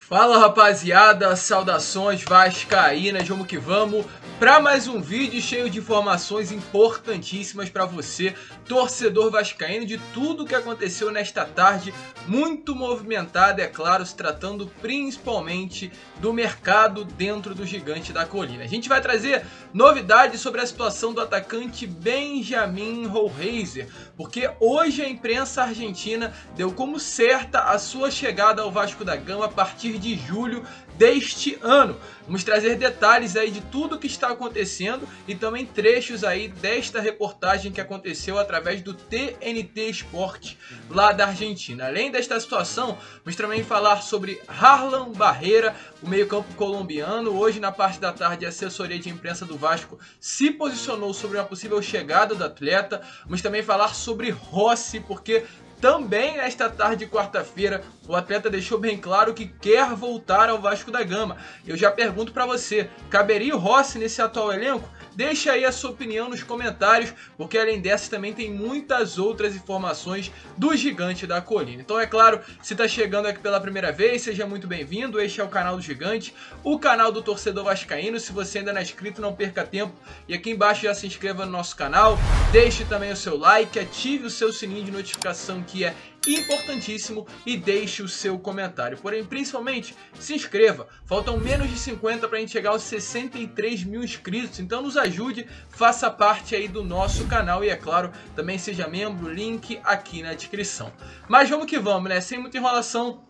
Fala rapaziada, saudações vascaínas, vamos que vamos para mais um vídeo cheio de informações importantíssimas para você, torcedor vascaíno, de tudo que aconteceu nesta tarde muito movimentada, é claro, se tratando principalmente do mercado dentro do Gigante da Colina. A gente vai trazer novidades sobre a situação do atacante Benjamin Rollheiser, porque hoje a imprensa argentina deu como certa a sua chegada ao Vasco da Gama a partir de julho deste ano. Vamos trazer detalhes aí de tudo que está acontecendo e também trechos aí desta reportagem que aconteceu através do TNT Sport lá da Argentina. Além desta situação, vamos também falar sobre Harlan Barreira, o meio-campo colombiano. Hoje, na parte da tarde, a assessoria de imprensa do Vasco se posicionou sobre uma possível chegada do atleta. Vamos também falar sobre Rossi, porque também nesta tarde de quarta-feira, o atleta deixou bem claro que quer voltar ao Vasco da Gama. Eu já pergunto para você, caberia o Rossi nesse atual elenco? Deixa aí a sua opinião nos comentários, porque além dessa também tem muitas outras informações do Gigante da Colina. Então é claro, se está chegando aqui pela primeira vez, seja muito bem-vindo. Este é o canal do Gigante, o canal do torcedor vascaíno. Se você ainda não é inscrito, não perca tempo. E aqui embaixo já se inscreva no nosso canal, deixe também o seu like, ative o seu sininho de notificação, que é importantíssimo, e deixe o seu comentário. Porém, principalmente, se inscreva. Faltam menos de 50 para a gente chegar aos 63 mil inscritos, então nos ajude, faça parte aí do nosso canal e, é claro, também seja membro, link aqui na descrição. Mas vamos que vamos, né? Sem muita enrolação,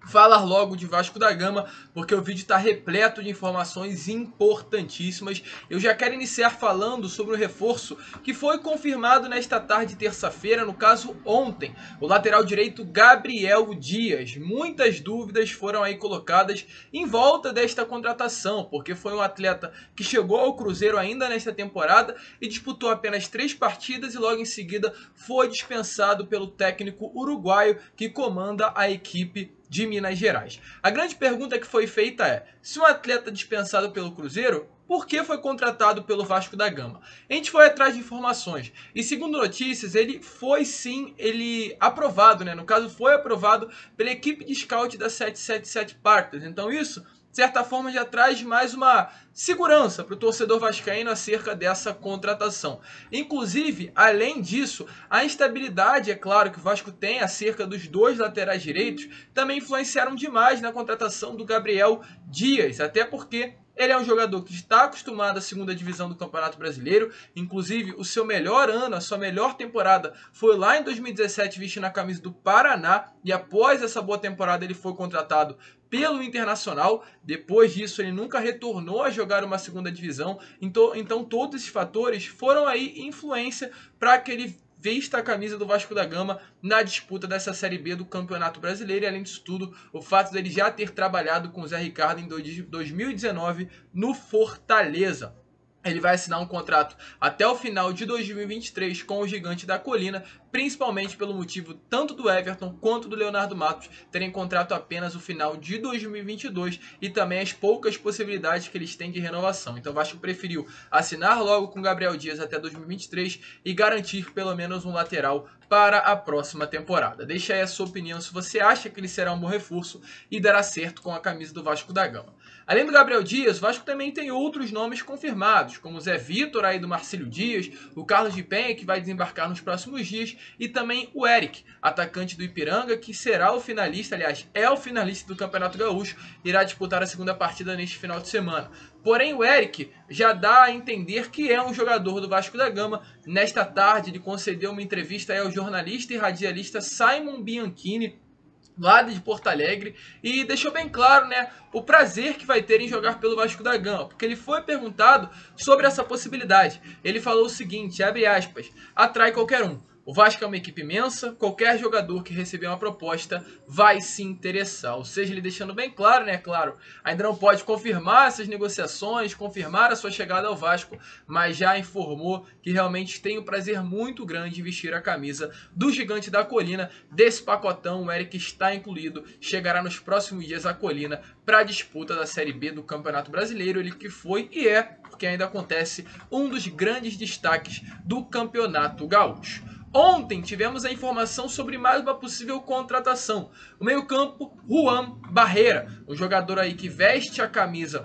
falar logo de Vasco da Gama, porque o vídeo está repleto de informações importantíssimas. Eu já quero iniciar falando sobre o reforço que foi confirmado nesta tarde de terça-feira, no caso ontem, o lateral direito Gabriel Dias. Muitas dúvidas foram aí colocadas em volta desta contratação, porque foi um atleta que chegou ao Cruzeiro ainda nesta temporada e disputou apenas 3 partidas e logo em seguida foi dispensado pelo técnico uruguaio que comanda a equipe de Minas Gerais. A grande pergunta que foi feita é: se um atleta dispensado pelo Cruzeiro, por que foi contratado pelo Vasco da Gama? A gente foi atrás de informações e, segundo notícias, ele foi sim aprovado, né? No caso, foi aprovado pela equipe de scout da 777 Partners. Então isso, de certa forma, já traz mais uma segurança para o torcedor vascaíno acerca dessa contratação. Inclusive, além disso, a instabilidade, é claro, que o Vasco tem acerca dos 2 laterais direitos também influenciaram demais na contratação do Gabriel Dias, até porque ele é um jogador que está acostumado à segunda divisão do Campeonato Brasileiro. Inclusive, o seu melhor ano, a sua melhor temporada foi lá em 2017, vestindo a camisa do Paraná. E após essa boa temporada, ele foi contratado pelo Internacional. Depois disso, ele nunca retornou a jogar uma segunda divisão. Então todos esses fatores foram aí influência para que ele vista a camisa do Vasco da Gama na disputa dessa Série B do Campeonato Brasileiro. E além disso tudo, o fato dele já ter trabalhado com o Zé Ricardo em 2019 no Fortaleza. Ele vai assinar um contrato até o final de 2023 com o Gigante da Colina, principalmente pelo motivo tanto do Everton quanto do Leonardo Matos terem contrato apenas o final de 2022 e também as poucas possibilidades que eles têm de renovação. Então o Vasco preferiu assinar logo com Gabriel Dias até 2023 e garantir pelo menos um lateral para a próxima temporada. Deixa aí a sua opinião se você acha que ele será um bom reforço e dará certo com a camisa do Vasco da Gama. Além do Gabriel Dias, o Vasco também tem outros nomes confirmados, como o Zé Vitor aí do Marcílio Dias, o Carlos de Penha, que vai desembarcar nos próximos dias, e também o Eric, atacante do Ipiranga, que será o finalista, aliás, é o finalista do Campeonato Gaúcho, irá disputar a segunda partida neste final de semana. Porém, o Eric já dá a entender que é um jogador do Vasco da Gama. Nesta tarde, ele concedeu uma entrevista aí ao jornalista e radialista Simon Bianchini, lá de Porto Alegre, e deixou bem claro, né, o prazer que vai ter em jogar pelo Vasco da Gama, porque ele foi perguntado sobre essa possibilidade. Ele falou o seguinte, abre aspas: atrai qualquer um. O Vasco é uma equipe imensa, qualquer jogador que receber uma proposta vai se interessar. Ou seja, ele deixando bem claro, né? Claro, ainda não pode confirmar essas negociações, confirmar a sua chegada ao Vasco, mas já informou que realmente tem um prazer muito grande em vestir a camisa do Gigante da Colina. Desse pacotão, o Eric está incluído, chegará nos próximos dias à Colina para a disputa da Série B do Campeonato Brasileiro. Ele que foi e é, porque ainda acontece, um dos grandes destaques do Campeonato Gaúcho. Ontem tivemos a informação sobre mais uma possível contratação. O meio-campo, Juan Barrera, um jogador aí que veste a camisa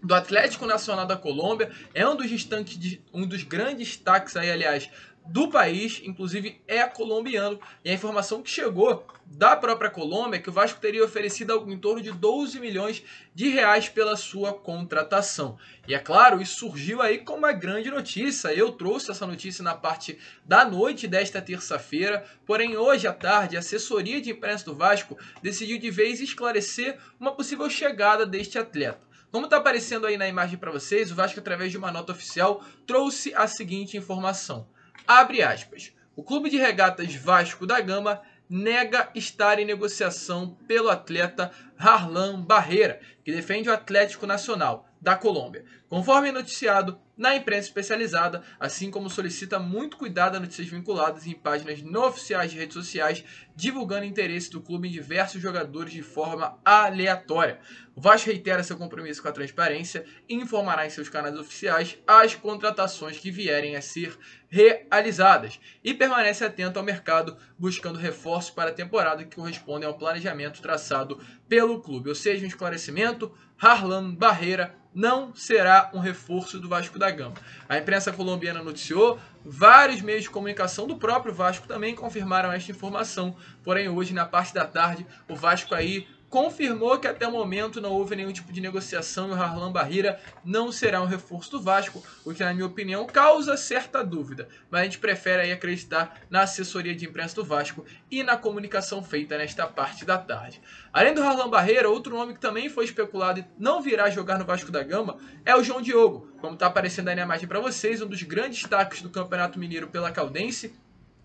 do Atlético Nacional da Colômbia, é um dos grandes destaques aí, aliás, do país, inclusive é colombiano, e a informação que chegou da própria Colômbia é que o Vasco teria oferecido algo em torno de 12 milhões de reais pela sua contratação. E é claro, isso surgiu aí como uma grande notícia. Eu trouxe essa notícia na parte da noite desta terça-feira, porém hoje à tarde a assessoria de imprensa do Vasco decidiu de vez esclarecer uma possível chegada deste atleta. Como está aparecendo aí na imagem para vocês, o Vasco, através de uma nota oficial, trouxe a seguinte informação. Abre aspas. O Clube de Regatas Vasco da Gama nega estar em negociação pelo atleta Harlan Barrera, que defende o Atlético Nacional da Colômbia. Conforme noticiado na imprensa especializada, assim como solicita muito cuidado a notícias vinculadas em páginas não oficiais de redes sociais, divulgando interesse do clube em diversos jogadores de forma aleatória. O Vasco reitera seu compromisso com a transparência e informará em seus canais oficiais as contratações que vierem a ser realizadas e permanece atento ao mercado, buscando reforços para a temporada que correspondem ao planejamento traçado pelo clube. Ou seja, um esclarecimento, Harlan Barrera não será um reforço do Vasco da Gama. A imprensa colombiana noticiou, vários meios de comunicação do próprio Vasco também confirmaram esta informação, porém hoje, na parte da tarde, o Vasco aí confirmou que até o momento não houve nenhum tipo de negociação e o Harlan Barrera não será um reforço do Vasco, o que, na minha opinião, causa certa dúvida. Mas a gente prefere aí acreditar na assessoria de imprensa do Vasco e na comunicação feita nesta parte da tarde. Além do Harlan Barrera, outro nome que também foi especulado e não virá jogar no Vasco da Gama é o João Diogo. Como está aparecendo aí na imagem para vocês, um dos grandes destaques do Campeonato Mineiro pela Caldense,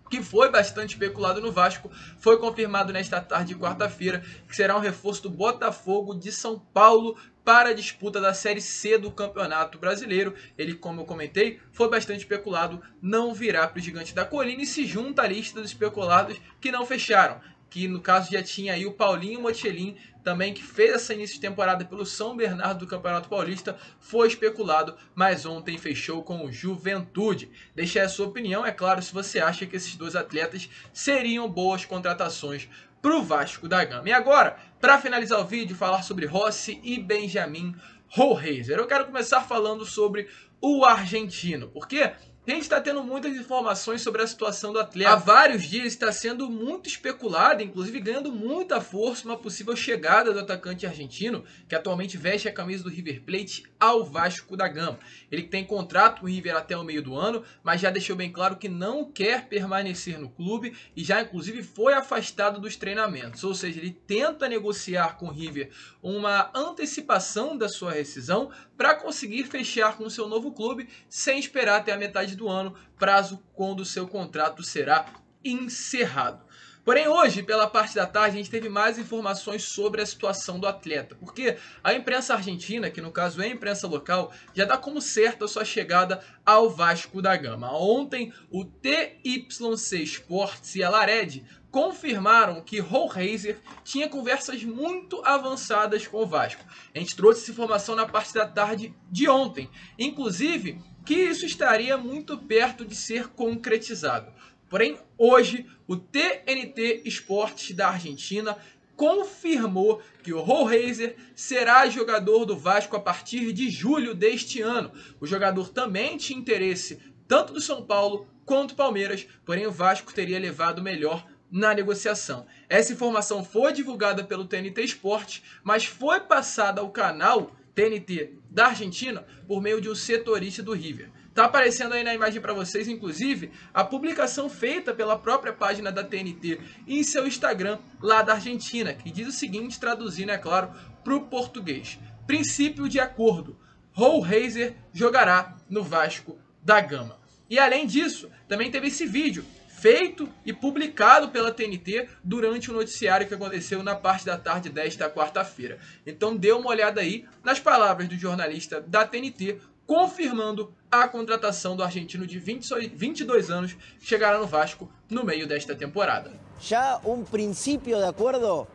que foi bastante especulado no Vasco, foi confirmado nesta tarde de quarta-feira que será um reforço do Botafogo de São Paulo para a disputa da Série C do Campeonato Brasileiro. Ele, como eu comentei, foi bastante especulado, não virá para o Gigante da Colina e se junta à lista dos especulados que não fecharam, que no caso já tinha aí o Paulinho Mocelin, também, que fez essa início de temporada pelo São Bernardo do Campeonato Paulista, foi especulado, mas ontem fechou com o Juventude. Deixe aí a sua opinião, é claro, se você acha que esses dois atletas seriam boas contratações para o Vasco da Gama. E agora, para finalizar o vídeo, falar sobre Rossi e Benjamin Rollraiser. Eu quero começar falando sobre o argentino, porque a gente está tendo muitas informações sobre a situação do atleta. Há vários dias está sendo muito especulado, inclusive ganhando muita força, uma possível chegada do atacante argentino, que atualmente veste a camisa do River Plate, ao Vasco da Gama. Ele tem contrato com o River até o meio do ano, mas já deixou bem claro que não quer permanecer no clube e já inclusive foi afastado dos treinamentos. Ou seja, ele tenta negociar com o River uma antecipação da sua rescisão para conseguir fechar com o seu novo clube sem esperar até a metade do ano, prazo quando o seu contrato será encerrado. Porém, hoje, pela parte da tarde, a gente teve mais informações sobre a situação do atleta, porque a imprensa argentina, que no caso é a imprensa local, já dá como certa a sua chegada ao Vasco da Gama. Ontem, o TYC Sports e a Lared confirmaram que Rollraiser tinha conversas muito avançadas com o Vasco. A gente trouxe essa informação na parte da tarde de ontem, inclusive que isso estaria muito perto de ser concretizado. Porém, hoje, o TNT Sports da Argentina confirmou que o Rollraiser será jogador do Vasco a partir de julho deste ano. O jogador também tinha interesse tanto do São Paulo quanto do Palmeiras, porém o Vasco teria levado melhor na negociação. Essa informação foi divulgada pelo TNT Sports, mas foi passada ao canal TNT da Argentina por meio de um setorista do River. Tá aparecendo aí na imagem para vocês, inclusive, a publicação feita pela própria página da TNT em seu Instagram lá da Argentina, que diz o seguinte, traduzindo, é claro, para o português. Princípio de acordo. Rollraiser jogará no Vasco da Gama. E além disso, também teve esse vídeo feito e publicado pela TNT durante o noticiário que aconteceu na parte da tarde desta quarta-feira. Então dê uma olhada aí nas palavras do jornalista da TNT, confirmando a contratação do argentino de 22 anos que chegará no Vasco no meio desta temporada. Já um princípio de acordo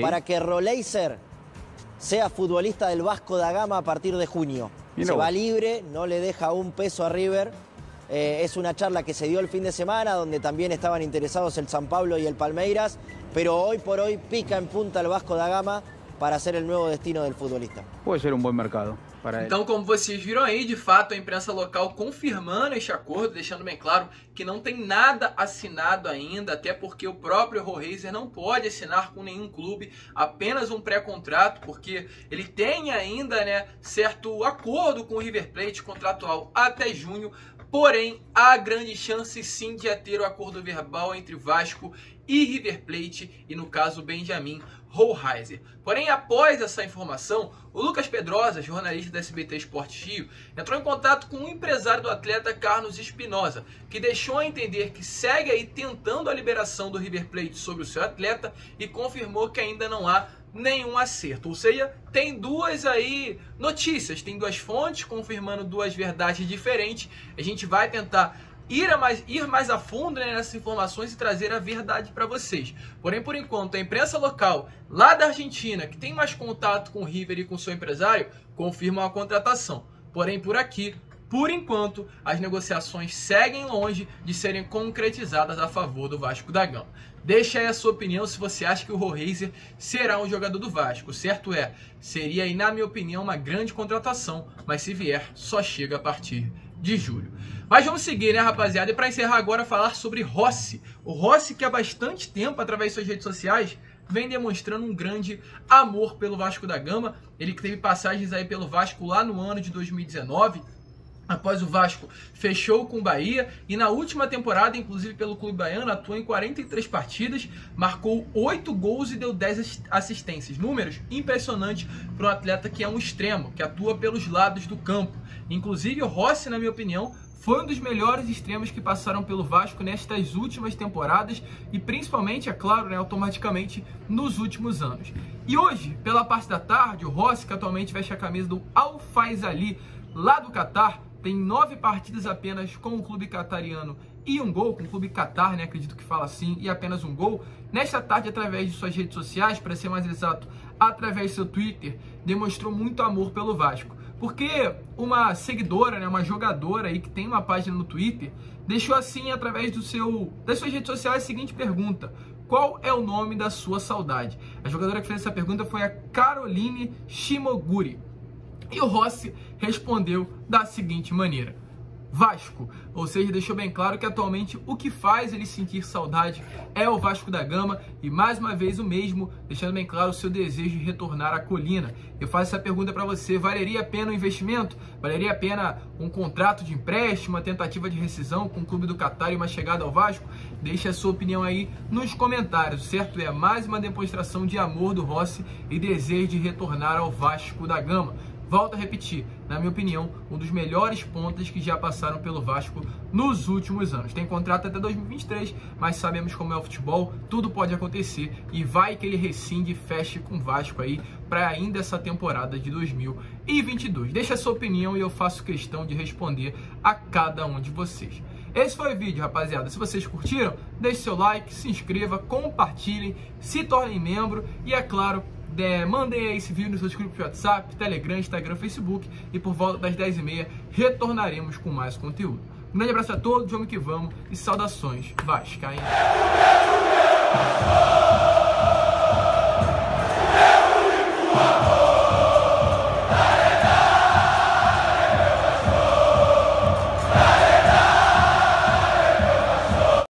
para que Rollraiser sea futbolista del Vasco da Gama a partir de junio. Se va libre, no le deja un peso a River Es una charla que se dio el fin de semana, donde también estaban interesados el San Pablo y el Palmeiras, pero hoy por hoy pica en punta el Vasco da Gama para ser el nuevo destino del futbolista. Puede ser un buen mercado. Então, como vocês viram aí, de fato, a imprensa local confirmando este acordo, deixando bem claro que não tem nada assinado ainda, até porque o próprio Rollraiser não pode assinar com nenhum clube, apenas um pré-contrato, porque ele tem ainda, né, certo acordo com o River Plate contratual até junho. Porém, há grande chance sim de ter o acordo verbal entre Vasco e River Plate, e no caso Benjamin Rollraiser. Porém, após essa informação, o Lucas Pedrosa, jornalista da SBT Esporte Rio, entrou em contato com o empresário do atleta Carlos Espinosa, que deixou a entender que segue aí tentando a liberação do River Plate sobre o seu atleta e confirmou que ainda não há nenhum acerto. Ou seja, tem duas aí notícias, tem duas fontes confirmando duas verdades diferentes. A gente vai tentar ir mais a fundo, né, nessas informações e trazer a verdade para vocês. Porém, por enquanto, a imprensa local lá da Argentina, que tem mais contato com o River e com seu empresário, confirma a contratação. Porém, por aqui, por enquanto, as negociações seguem longe de serem concretizadas a favor do Vasco da Gama. Deixa aí a sua opinião se você acha que o Rollraiser será um jogador do Vasco. Certo é, seria aí, na minha opinião, uma grande contratação, mas se vier, só chega a partir de julho. Mas vamos seguir, né, rapaziada? E para encerrar agora, falar sobre Rossi. O Rossi, que há bastante tempo, através de suas redes sociais, vem demonstrando um grande amor pelo Vasco da Gama. Ele que teve passagens aí pelo Vasco lá no ano de 2019, após o Vasco fechou com o Bahia, e na última temporada, inclusive pelo clube baiano, atuou em 43 partidas, marcou 8 gols e deu 10 assistências. Números impressionantes para um atleta que é um extremo, que atua pelos lados do campo. Inclusive o Rossi, na minha opinião, foi um dos melhores extremos que passaram pelo Vasco nestas últimas temporadas e principalmente, é claro, né, automaticamente nos últimos anos. E hoje, pela parte da tarde, o Rossi, que atualmente veste a camisa do Al Faisaly, lá do Catar, tem 9 partidas apenas com o clube catariano e um gol, com o clube Catar, né, acredito que fala assim, e apenas um gol. Nesta tarde, através de suas redes sociais, para ser mais exato, através do seu Twitter, demonstrou muito amor pelo Vasco. Porque uma seguidora, né, uma jogadora aí que tem uma página no Twitter, deixou assim, através das suas redes sociais, a seguinte pergunta: qual é o nome da sua saudade? A jogadora que fez essa pergunta foi a Caroline Shimoguri. E o Rossi respondeu da seguinte maneira: Vasco. Ou seja, deixou bem claro que atualmente o que faz ele sentir saudade é o Vasco da Gama, e mais uma vez o mesmo, deixando bem claro o seu desejo de retornar à colina. Eu faço essa pergunta para você: valeria a pena um investimento? Valeria a pena um contrato de empréstimo, uma tentativa de rescisão com o clube do Catar e uma chegada ao Vasco? Deixe a sua opinião aí nos comentários. Certo é, mais uma demonstração de amor do Rossi e desejo de retornar ao Vasco da Gama. Volto a repetir, na minha opinião, um dos melhores pontas que já passaram pelo Vasco nos últimos anos. Tem contrato até 2023, mas sabemos como é o futebol, tudo pode acontecer e vai que ele rescinde e feche com o Vasco aí para ainda essa temporada de 2022. Deixa a sua opinião e eu faço questão de responder a cada um de vocês. Esse foi o vídeo, rapaziada. Se vocês curtiram, deixe seu like, se inscreva, compartilhem, se tornem membro e, é claro, mandem aí esse vídeo nos seus grupos de WhatsApp, Telegram, Instagram, Facebook, e por volta das 10h30 retornaremos com mais conteúdo. Um grande abraço a todos, vamos que vamos e saudações vascaínas.